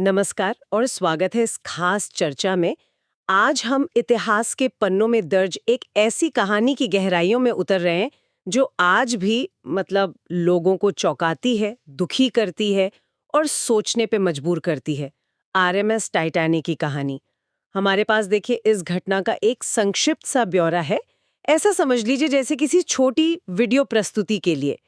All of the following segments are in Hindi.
नमस्कार और स्वागत है इस खास चर्चा में। आज हम इतिहास के पन्नों में दर्ज एक ऐसी कहानी की गहराइयों में उतर रहे हैं जो आज भी लोगों को चौंकाती है, दुखी करती है और सोचने पे मजबूर करती है। आरएमएस टाइटैनिक की कहानी। हमारे पास देखिए इस घटना का एक संक्षिप्त सा ब्यौरा है। ऐसा समझ लीजिए जैसे किसी छोटी वीडियो प्रस्तुति के लिए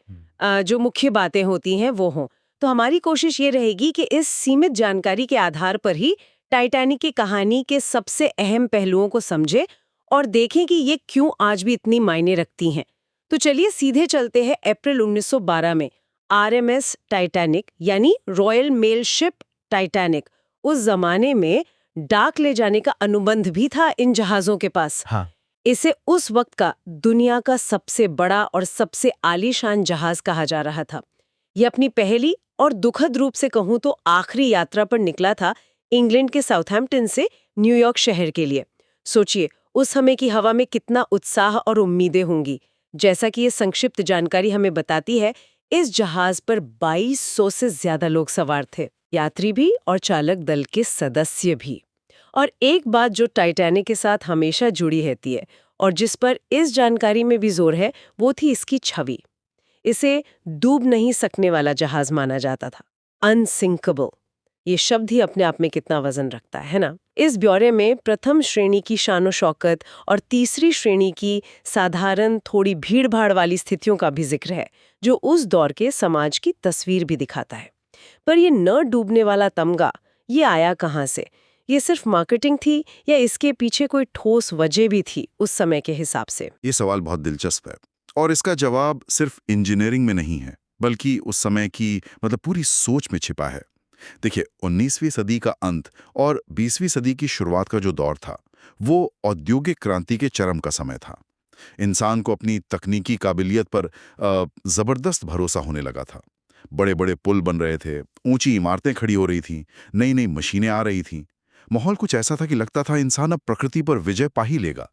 जो मुख्य बातें होती हैं वो हों। तो हमारी कोशिश ये रहेगी कि इस सीमित जानकारी के आधार पर ही टाइटैनिक की कहानी के सबसे अहम पहलुओं को समझें और देखें कि ये क्यों आज भी इतनी मायने रखती हैं। तो चलिए सीधे चलते हैं अप्रैल 1912 में। आरएमएस टाइटैनिक यानी रॉयल मेल शिप टाइटैनिक उस जमाने में डाक ले जाने का अनुबंध भी था इन जहाजों के पास। हाँ। इसे उस वक्त का दुनिया का सबसे बड़ा और सबसे आलीशान जहाज कहा जा रहा था। ये अपनी पहली और दुखद रूप से कहूं तो आखिरी यात्रा पर निकला था इंग्लैंड के साउथहैम्पटन से न्यूयॉर्क शहर के लिए। सोचिए उस समय की हवा में कितना उत्साह और उम्मीदें होंगी। जैसा कि ये संक्षिप्त जानकारी हमें बताती है, इस जहाज पर 2200 से ज्यादा लोग सवार थे, यात्री भी और चालक दल के सदस्य भी। और एक बात जो टाइटैनिक के साथ हमेशा जुड़ी रहती है और जिस पर इस जानकारी में भी जोर है, वो थी इसकी छवि। इसे डूब नहीं सकने वाला जहाज माना जाता था, अनसिंकेबल। ये शब्द ही अपने आप में कितना वजन रखता है ना। इस ब्यौरे में प्रथम श्रेणी की शानो शौकत और तीसरी श्रेणी की साधारण थोड़ी भीड़-भाड़ वाली स्थितियों का भी जिक्र है, जो उस दौर के समाज की तस्वीर भी दिखाता है। पर ये न डूबने वाला तमगा, ये आया कहाँ से? ये सिर्फ मार्केटिंग थी या इसके पीछे कोई ठोस वजह भी थी उस समय के हिसाब से? ये सवाल बहुत दिलचस्प है और इसका जवाब सिर्फ इंजीनियरिंग में नहीं है, बल्कि उस समय की पूरी सोच में छिपा है। देखिए, 19वीं सदी का अंत और 20वीं सदी की शुरुआत का जो दौर था, वो औद्योगिक क्रांति के चरम का समय था। इंसान को अपनी तकनीकी काबिलियत पर जबरदस्त भरोसा होने लगा था। बड़े-बड़े पुल बन रहे थे, ऊंची इमारतें खड़ी हो रही थीं, नई-नई मशीनें आ रही थीं। माहौल कुछ ऐसा था कि लगता था इंसान अब प्रकृति पर विजय पा ही लेगा।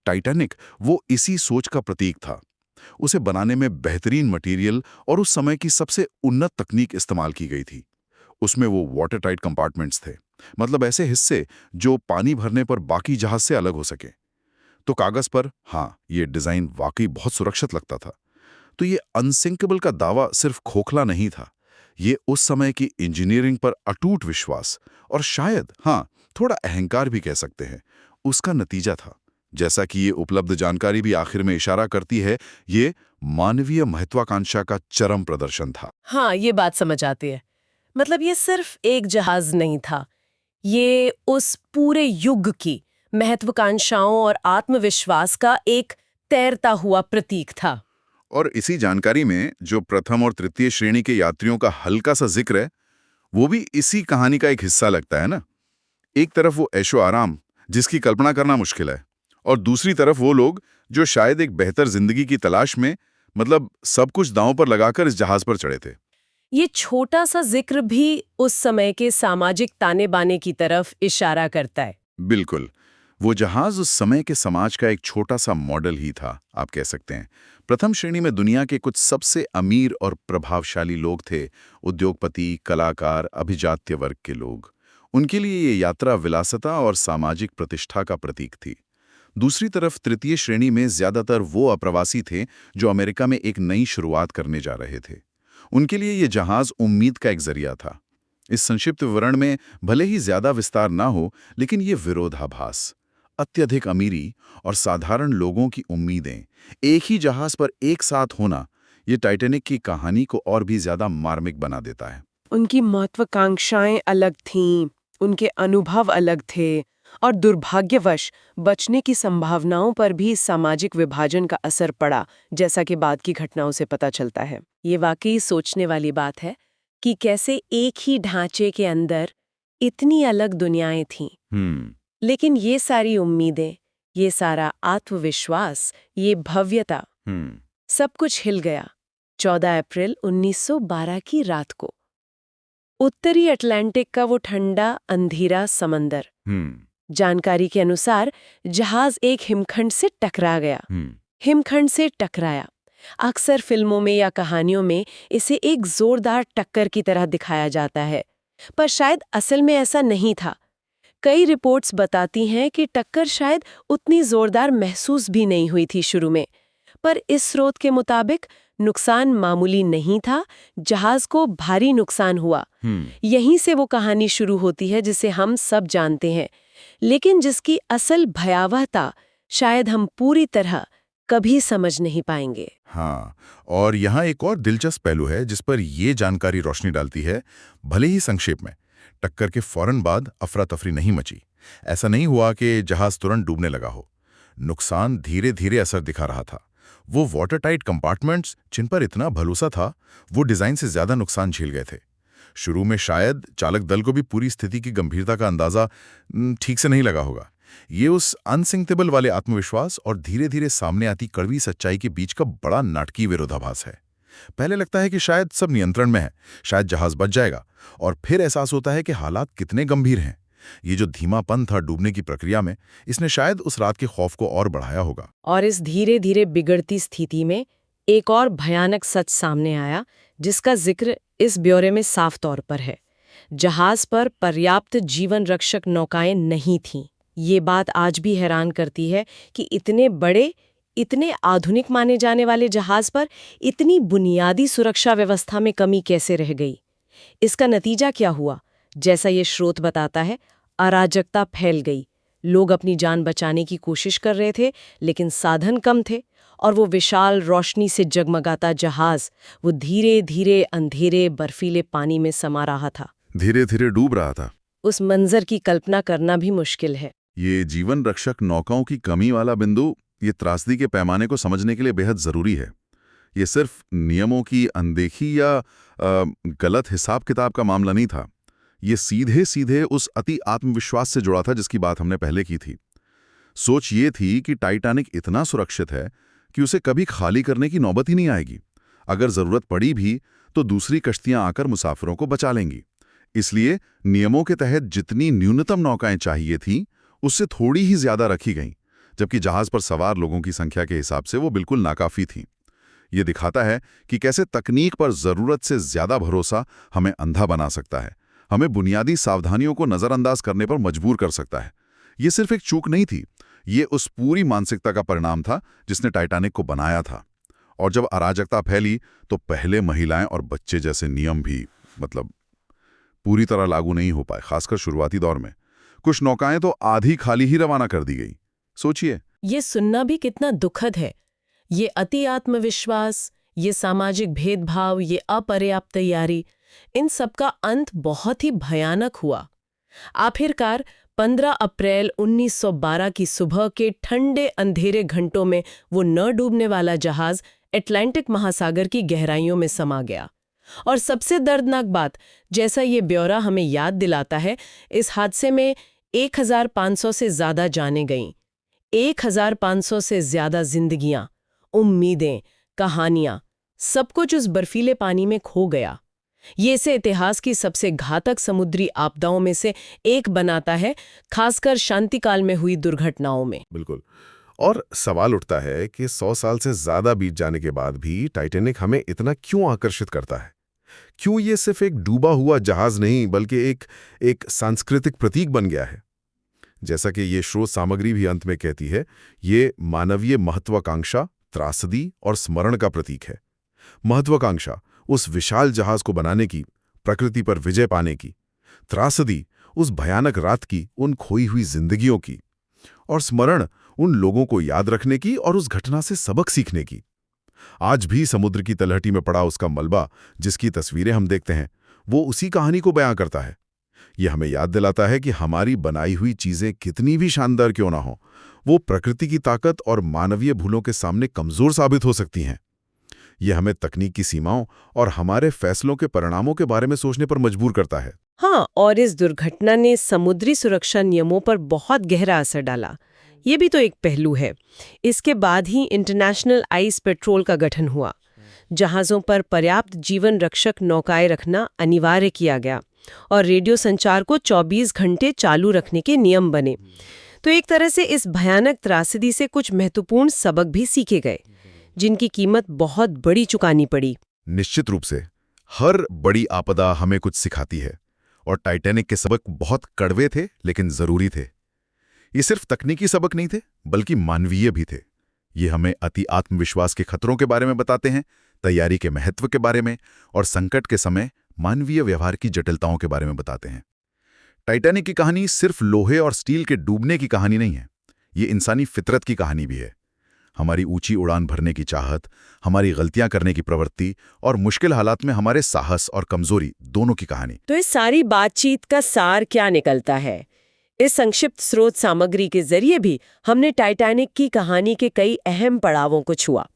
टाइटैनिक वो इसी सोच का प्रतीक था। उसे बनाने में बेहतरीन मटेरियल और उस समय की सबसे उन्नत तकनीक इस्तेमाल की गई थी। उसमें वो वाटर टाइट कंपार्टमेंट्स थे, मतलब ऐसे हिस्से जो पानी भरने पर बाकी जहाज से अलग हो सके। तो कागज पर हाँ, ये डिजाइन वाकई बहुत सुरक्षित लगता था। तो ये अनसिंकेबल का दावा सिर्फ खोखला नहीं था, ये उस समय की इंजीनियरिंग पर अटूट विश्वास और शायद हाँ, थोड़ा अहंकार भी कह सकते हैं, उसका नतीजा था। जैसा कि ये उपलब्ध जानकारी भी आखिर में इशारा करती है, ये मानवीय महत्वाकांक्षा का चरम प्रदर्शन था। हाँ, ये बात समझ आती है। मतलब ये सिर्फ एक जहाज नहीं था, ये उस पूरे युग की महत्वाकांक्षाओं और आत्मविश्वास का एक तैरता हुआ प्रतीक था। और इसी जानकारी में जो प्रथम और तृतीय श्रेणी के यात्रियों का हल्का सा जिक्र है, वो भी इसी कहानी का एक हिस्सा लगता है ना। एक तरफ वो ऐशो आराम जिसकी कल्पना करना मुश्किल है, और दूसरी तरफ वो लोग जो शायद एक बेहतर जिंदगी की तलाश में सब कुछ दांव पर लगाकर इस जहाज पर चढ़े थे। ये छोटा सा जिक्र भी उस समय के सामाजिक ताने बाने की तरफ इशारा करता है। बिल्कुल, वो जहाज उस समय के समाज का एक छोटा सा मॉडल ही था, आप कह सकते हैं। प्रथम श्रेणी में दुनिया के कुछ सबसे अमीर और प्रभावशाली लोग थे, उद्योगपति, कलाकार, अभिजात्य वर्ग के लोग। उनके लिए ये यात्रा विलासिता और सामाजिक प्रतिष्ठा का प्रतीक थी। दूसरी तरफ तृतीय श्रेणी में ज्यादातर वो अप्रवासी थे जो अमेरिका में एक नई शुरुआत करने जा रहे थे। उनके लिए ये जहाज उम्मीद का एक जरिया था। इस संक्षिप्त विवरण में भले ही ज्यादा विस्तार ना हो, लेकिन ये विरोधाभास, अत्यधिक अमीरी और साधारण लोगों की उम्मीदें एक ही जहाज पर एक साथ होना, ये टाइटैनिक की कहानी को और भी ज्यादा मार्मिक बना देता है। उनकी महत्वाकांक्षाएं अलग थीं, उनके अनुभव अलग थे और दुर्भाग्यवश बचने की संभावनाओं पर भी सामाजिक विभाजन का असर पड़ा, जैसा कि बाद की घटनाओं से पता चलता है। ये वाकई सोचने वाली बात है कि कैसे एक ही ढांचे के अंदर इतनी अलग दुनियाएं थीं। लेकिन ये सारी उम्मीदें, ये सारा आत्मविश्वास, ये भव्यता, सब कुछ हिल गया 14 अप्रैल 1912 की रात को। उत्तरी अटलांटिक का वो ठंडा अंधेरा समंदर। जानकारी के अनुसार जहाज एक हिमखंड से टकरा गया। हिमखंड से टकराया। अक्सर फिल्मों में या कहानियों में इसे एक जोरदार टक्कर की तरह दिखाया जाता है। पर शायद असल में ऐसा नहीं था। कई रिपोर्ट्स बताती हैं कि टक्कर शायद उतनी जोरदार महसूस भी नहीं हुई थी शुरू में। पर इस स्रोत के मुताबिक नुकसान मामूली नहीं था, जहाज को भारी नुकसान हुआ। यहीं से वो कहानी शुरू होती है जिसे हम सब जानते हैं, लेकिन जिसकी असल भयावहता शायद हम पूरी तरह कभी समझ नहीं पाएंगे। हाँ, और यहाँ एक और दिलचस्प पहलू है जिस पर ये जानकारी रोशनी डालती है। भले ही संक्षेप में, टक्कर के फौरन बाद अफरा तफरी नहीं मची। ऐसा नहीं हुआ कि जहाज तुरंत डूबने लगा हो। नुकसान धीरे धीरे असर दिखा रहा था। वो वाटर टाइट कंपार्टमेंट्स जिन पर इतना भरोसा था, वो डिजाइन से ज्यादा नुकसान झेल गए थे। शुरू में शायद चालक दल को भी पूरी स्थिति की गंभीरता का अंदाजा ठीक से नहीं लगा होगा। ये उस अनसिंक्टेबल वाले आत्मविश्वास और धीरे धीरे सामने आती कड़वी सच्चाई के बीच का बड़ा नाटकीय विरोधाभास है। पहले लगता है कि शायद सब नियंत्रण में है, शायद जहाज बच जाएगा, और फिर एहसास होता है कि हालात कितने गंभीर हैं। ये जो धीमापन था डूबने की प्रक्रिया में, इसने शायद उस रात के खौफ को और बढ़ाया होगा। और इस धीरे धीरे बिगड़ती स्थिति में एक और भयानक सच सामने आया, जिसका जिक्र इस ब्यौरे में साफ तौर पर है। जहाज पर पर्याप्त जीवन रक्षक नौकाएं नहीं थीं। ये बात आज भी हैरान करती है कि इतने बड़े, इतने आधुनिक माने जाने वाले जहाज पर इतनी बुनियादी सुरक्षा व्यवस्था में कमी कैसे रह गई। इसका नतीजा क्या हुआ? जैसा ये स्रोत बताता है, अराजकता फैल गई। लोग अपनी जान बचाने की कोशिश कर रहे थे, लेकिन साधन कम थे, और वो विशाल रोशनी से जगमगाता जहाज वो धीरे धीरे अंधेरे बर्फीले पानी में समा रहा था, धीरे धीरे डूब रहा था। उस मंजर की कल्पना करना भी मुश्किल है। ये जीवन रक्षक नौकाओं की कमी वाला बिंदु, ये त्रासदी के पैमाने को समझने के लिए बेहद जरूरी है। ये सिर्फ नियमों की अनदेखी या गलत हिसाब किताब का मामला नहीं था। ये सीधे सीधे उस अति आत्मविश्वास से जुड़ा था जिसकी बात हमने पहले की थी। सोच ये थी कि टाइटैनिक इतना सुरक्षित है कि उसे कभी खाली करने की नौबत ही नहीं आएगी। अगर जरूरत पड़ी भी तो दूसरी कश्तियां आकर मुसाफिरों को बचा लेंगी। इसलिए नियमों के तहत जितनी न्यूनतम नौकाएं चाहिए थीं, उससे थोड़ी ही ज्यादा रखी गईं, जबकि जहाज पर सवार लोगों की संख्या के हिसाब से वो बिल्कुल नाकाफी थीं। ये दिखाता है कि कैसे तकनीक पर जरूरत से ज्यादा भरोसा हमें अंधा बना सकता है, हमें बुनियादी सावधानियों को नजरअंदाज करने पर मजबूर कर सकता है। ये सिर्फ एक चूक नहीं थी, ये उस पूरी मानसिकता का परिणाम था जिसने टाइटैनिक को बनाया था। और जब अराजकता फैली तो पहले महिलाएं और बच्चे जैसे नियम भी पूरी तरह लागू नहीं हो पाए, खासकर शुरुआती दौर में। कुछ नौकाएं तो आधी खाली ही रवाना कर दी गई। सोचिए, ये सुनना भी कितना दुखद है। ये अति आत्मविश्वास, ये सामाजिक भेदभाव, ये अपर्याप्त तैयारी, इन सब का अंत बहुत ही भयानक हुआ। आखिरकार 15 अप्रैल 1912 की सुबह के ठंडे अंधेरे घंटों में वो न डूबने वाला जहाज अटलांटिक महासागर की गहराइयों में समा गया। और सबसे दर्दनाक बात, जैसा ये ब्यौरा हमें याद दिलाता है, इस हादसे में 1500 से ज्यादा जानें गईं, 1500 से ज्यादा जिंदगियां, उम्मीदें, कहानियां, सब कुछ उस बर्फीले पानी में खो गया। ये इसे इतिहास की सबसे घातक समुद्री आपदाओं में से एक बनाता है, खासकर शांतिकाल में हुई दुर्घटनाओं में। बिल्कुल। और सवाल उठता है कि 100 साल से ज्यादा बीत जाने के बाद भी टाइटैनिक हमें इतना क्यों आकर्षित करता है? क्यों ये सिर्फ एक डूबा हुआ जहाज नहीं बल्कि एक सांस्कृतिक प्रतीक बन गया है? जैसा कि ये स्रोत सामग्री भी अंत में कहती है, ये मानवीय महत्वाकांक्षा, त्रासदी और स्मरण का प्रतीक है। महत्वाकांक्षा उस विशाल जहाज को बनाने की, प्रकृति पर विजय पाने की, त्रासदी उस भयानक रात की, उन खोई हुई जिंदगियों की, और स्मरण उन लोगों को याद रखने की और उस घटना से सबक सीखने की। आज भी समुद्र की तलहटी में पड़ा उसका मलबा, जिसकी तस्वीरें हम देखते हैं, वो उसी कहानी को बयां करता है। यह हमें याद दिलाता है कि हमारी बनाई हुई चीजें कितनी भी शानदार क्यों ना हो, वो प्रकृति की ताकत और मानवीय भूलों के सामने कमजोर साबित हो सकती हैं। यह हमें तकनीक की सीमाओं और हमारे फैसलों के परिणामों के बारे में सोचने पर मजबूर करता है। हाँ, और इस दुर्घटना ने समुद्री सुरक्षा नियमों पर बहुत गहरा असर डाला। ये भी तो एक पहलू है। इसके बाद ही इंटरनेशनल आइस पेट्रोल का गठन हुआ। जहाज़ों पर पर्याप्त जीवन रक्षक नौकाएं रखना अनिवार्य किया गया और रेडियो संचार को 24 घंटे चालू रखने के नियम बने। तो एक तरह से इस भयानक त्रासदी से कुछ महत्वपूर्ण सबक भी सीखे गए, जिनकी कीमत बहुत बड़ी चुकानी पड़ी। निश्चित रूप से हर बड़ी आपदा हमें कुछ सिखाती है, और टाइटैनिक के सबक बहुत कड़वे थे लेकिन जरूरी थे। ये सिर्फ तकनीकी सबक नहीं थे बल्कि मानवीय भी थे। ये हमें अति आत्मविश्वास के खतरों के बारे में बताते हैं, तैयारी के महत्व के बारे में और संकट के समय मानवीय व्यवहार की जटिलताओं के बारे में बताते हैं। टाइटैनिक की कहानी सिर्फ लोहे और स्टील के डूबने की कहानी नहीं है, ये इंसानी फितरत की कहानी भी है। हमारी ऊंची उड़ान भरने की चाहत, हमारी गलतियां करने की प्रवृत्ति और मुश्किल हालात में हमारे साहस और कमजोरी दोनों की कहानी। तो इस सारी बातचीत का सार क्या निकलता है? इस संक्षिप्त स्रोत सामग्री के जरिए भी हमने टाइटैनिक की कहानी के कई अहम पड़ावों को छुआ।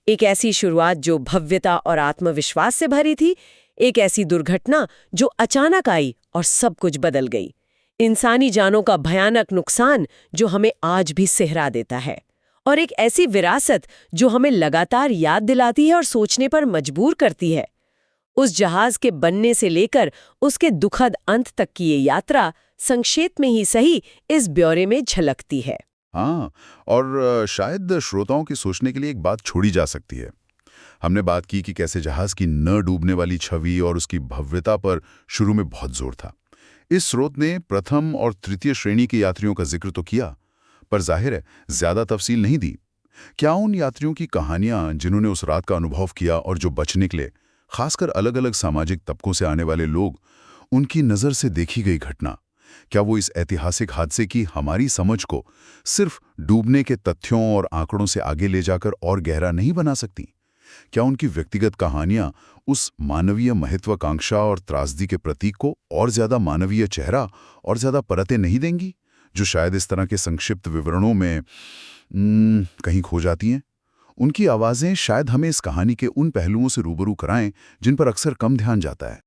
एक ऐसी शुरुआत जो भव्यता और आत्मविश्वास से भरी थी, एक ऐसी दुर्घटना जो अचानक आई और सब कुछ बदल गई, इंसानी जानों का भयानक नुकसान जो हमें आज भी सिहरा देता है, और एक ऐसी विरासत जो हमें लगातार याद दिलाती है और सोचने पर मजबूर करती है। उस जहाज के बनने से लेकर उसके दुखद अंत तक की ये यात्रा संक्षेप में ही सही इस ब्यौरे में झलकती है। हाँ, और शायद श्रोताओं की सोचने के लिए एक बात छोड़ी जा सकती है। हमने बात की कि कैसे जहाज की न डूबने वाली छवि और उसकी भव्यता पर शुरू में बहुत जोर था। इस स्रोत ने प्रथम और तृतीय श्रेणी के यात्रियों का जिक्र तो किया, पर जाहिर है ज्यादा तफसील नहीं दी। क्या उन यात्रियों की कहानियां जिन्होंने उस रात का अनुभव किया और जो बच निकले, खासकर अलग अलग सामाजिक तबकों से आने वाले लोग, उनकी नज़र से देखी गई घटना, क्या वो इस ऐतिहासिक हादसे की हमारी समझ को सिर्फ डूबने के तथ्यों और आंकड़ों से आगे ले जाकर और गहरा नहीं बना सकती? क्या उनकी व्यक्तिगत कहानियां उस मानवीय महत्वाकांक्षा और त्रासदी के प्रतीक को और ज्यादा मानवीय चेहरा और ज्यादा परतें नहीं देंगी, जो शायद इस तरह के संक्षिप्त विवरणों में कहीं खो जाती हैं? उनकी आवाज़ें शायद हमें इस कहानी के उन पहलुओं से रूबरू कराएं जिन पर अक्सर कम ध्यान जाता है।